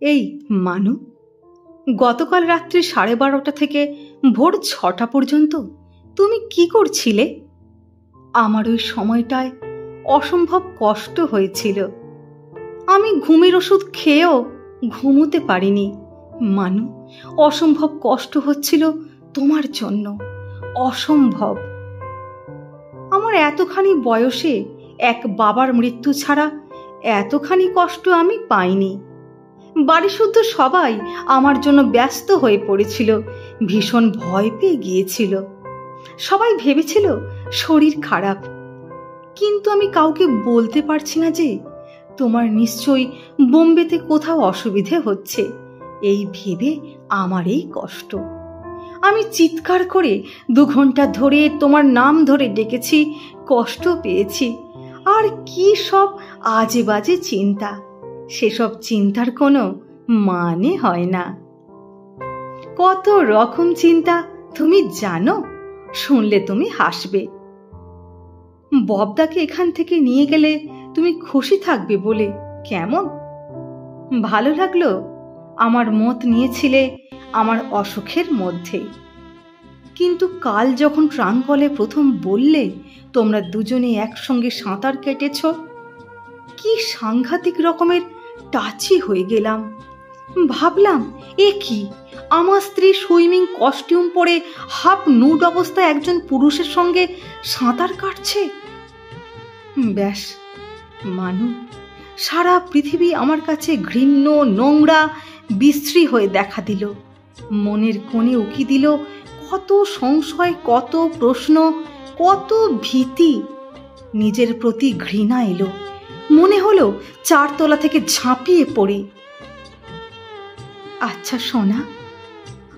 এই মানু, গতকাল রাত্রি 12:30 থেকে ভোর 6টা পর্যন্ত তুমি কি করছিলে? আমার ওই সময়টায় অসম্ভব কষ্ট হয়েছিল। আমি ঘুমের ওষুধ খেয়েও ঘুমোতে পারিনি। মানু, অসম্ভব কষ্ট হচ্ছিল তোমার জন্য, অসম্ভব। আমার এতখানি বয়সে এক বাবার মৃত্যু ছাড়া এতখানি কষ্ট আমি পাইনি। বাড়ি শুদ্ধ সবাই আমার জন্য ব্যস্ত হয়ে পড়েছিল, ভীষণ ভয় পেয়ে গিয়েছিল। সবাই ভেবেছিল শরীর খারাপ, কিন্তু আমি কাউকে বলতে পারছি না যে তোমার নিশ্চয়ই বোম্বেতে কোথাও অসুবিধে হচ্ছে, এই ভেবে আমার এই কষ্ট। আমি চিৎকার করে 2 ঘন্টা ধরে তোমার নাম ধরে ডেকেছি, কষ্ট পেয়েছি। আর কি সব আজে বাজে চিন্তা, সেসব চিন্তার কোনো মানে হয় না। কত রকম চিন্তা তুমি জানো, শুনলে তুমি হাসবে। ববদাকে এখান থেকে নিয়ে গেলে তুমি খুশি থাকবে বলে, কেমন? ভালো লাগলো আমার মত নিয়েছিলে আমার অসুখের মধ্যে। কিন্তু কাল যখন ট্রাঙ্কলে প্রথম বললে তোমরা দুজনে একসঙ্গে সাঁতার কেটেছ, কি সাংঘাতিক রকমের টাচি হয়ে গেলাম। ভাবলাম, এ কি, আমার স্ত্রী সুইমিং কস্টিউম পরে হাফ নুড অবস্থায় একজন পুরুষের সঙ্গে সাঁতার কাটছে। ব্যাস মানু, সারা পৃথিবী আমার কাছে ঘৃণ্য, নোংরা, বিশ্রী হয়ে দেখা দিল। মনের কোণে উকি দিল কত সংশয়, কত প্রশ্ন, কত ভীতি। নিজের প্রতি ঘৃণা এলো, মনে হলো 4 তলা থেকে ঝাঁপিয়ে পড়ি। আচ্ছা সোনা,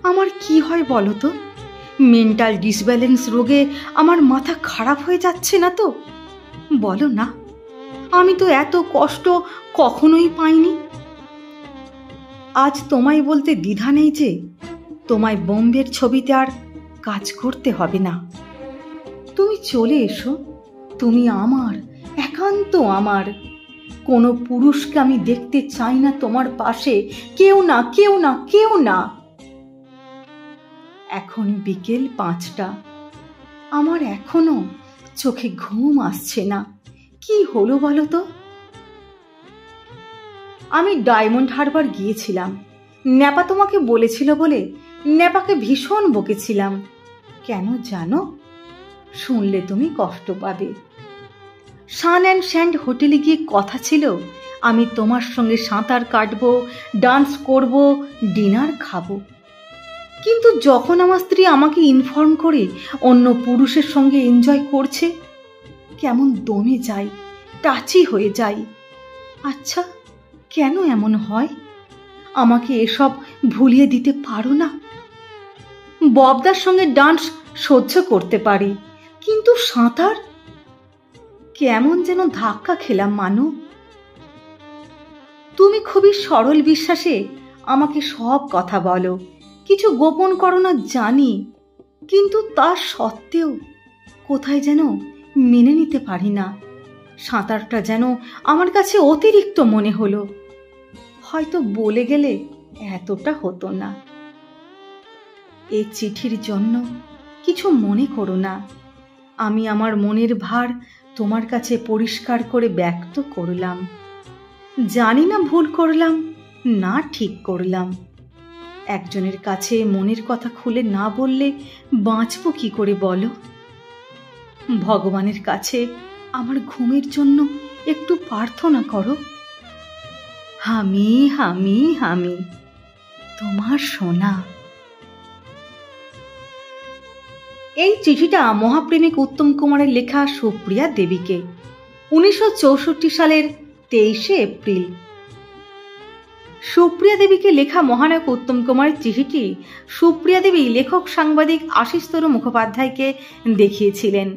আমার কি হয় বলো তো? মেন্টাল ডিসব্যালেন্স রোগে আমার মাথা খারাপ হয়ে যাচ্ছে না তো? বলো না, আমি তো এত কষ্ট কখনোই পাইনি। আজ তোমায় বলতে দ্বিধা নেই যে তোমায় বোম্বের ছবিতে আর কাজ করতে হবে না। তুমি চলে এসো, তুমি আমার, একান্ত আমার। কোনো পুরুষকে আমি দেখতে চাই না তোমার পাশে, কেউ না, কেউ না, কেউ না। এখন বিকেল 5টা, আমার এখনো চোখে ঘুম আসছে না। কি হলো বলো তো? আমি ডায়মন্ড হারবার গিয়েছিলাম। ন্যাপা তোমাকে বলেছিল বলে ন্যাপাকে ভীষণ বকেছিলাম। কেন জানো? শুনলে তুমি কষ্ট পাবে। সান অ্যান্ড স্যান্ড হোটেলে গিয়ে কথা ছিল আমি তোমার সঙ্গে সাঁতার কাটবো, ডান্স করব, ডিনার খাবো। কিন্তু যখন আমার স্ত্রী আমাকে ইনফর্ম করে অন্য পুরুষের সঙ্গে এনজয় করছে, কেমন দমে যাই, টাচি হয়ে যাই। আচ্ছা, কেন এমন হয়? আমাকে এসব ভুলিয়ে দিতে পারো না? ববদার সঙ্গে ডান্স সহ্য করতে পারি, কিন্তু সাঁতার কেমন যেন ধাক্কা খেলাম মানু। তুমি খুবই সরল বিশ্বাসে আমাকে সব কথা বলো, কিছু গোপন করো না জানি, কিন্তু তা সত্ত্বেও কোথায় যেন মেনে নিতে পারি না। সাঁতারটা যেন আমার কাছে অতিরিক্ত মনে হলো। হয়তো বলে গেলে এতটা হতো না। এই চিঠির জন্য কিছু মনে করো না। আমি আমার মনের ভার তোমার কাছে পরিষ্কার করে ব্যক্ত করলাম। জানি না ভুল করলাম না ঠিক করলাম। একজনের কাছে মনের কথা খুলে না বললে বাঁচব কি করে বলো? ভগবানের কাছে আমার ঘুমের জন্য একটু প্রার্থনা করো। হামি হামি হামি, তোমার সোনা। এই চিঠিটা মহাপ্রেমিক উত্তম কুমারের লেখা সুপ্রিয়া দেবীকে, 1964 সালের 23শে এপ্রিল। সুপ্রিয়া দেবীকে লেখা মহানায়ক উত্তম কুমারের চিঠিটি সুপ্রিয়া দেবী লেখক সাংবাদিক আশিস তরু মুখোপাধ্যায়কে দেখিয়েছিলেন।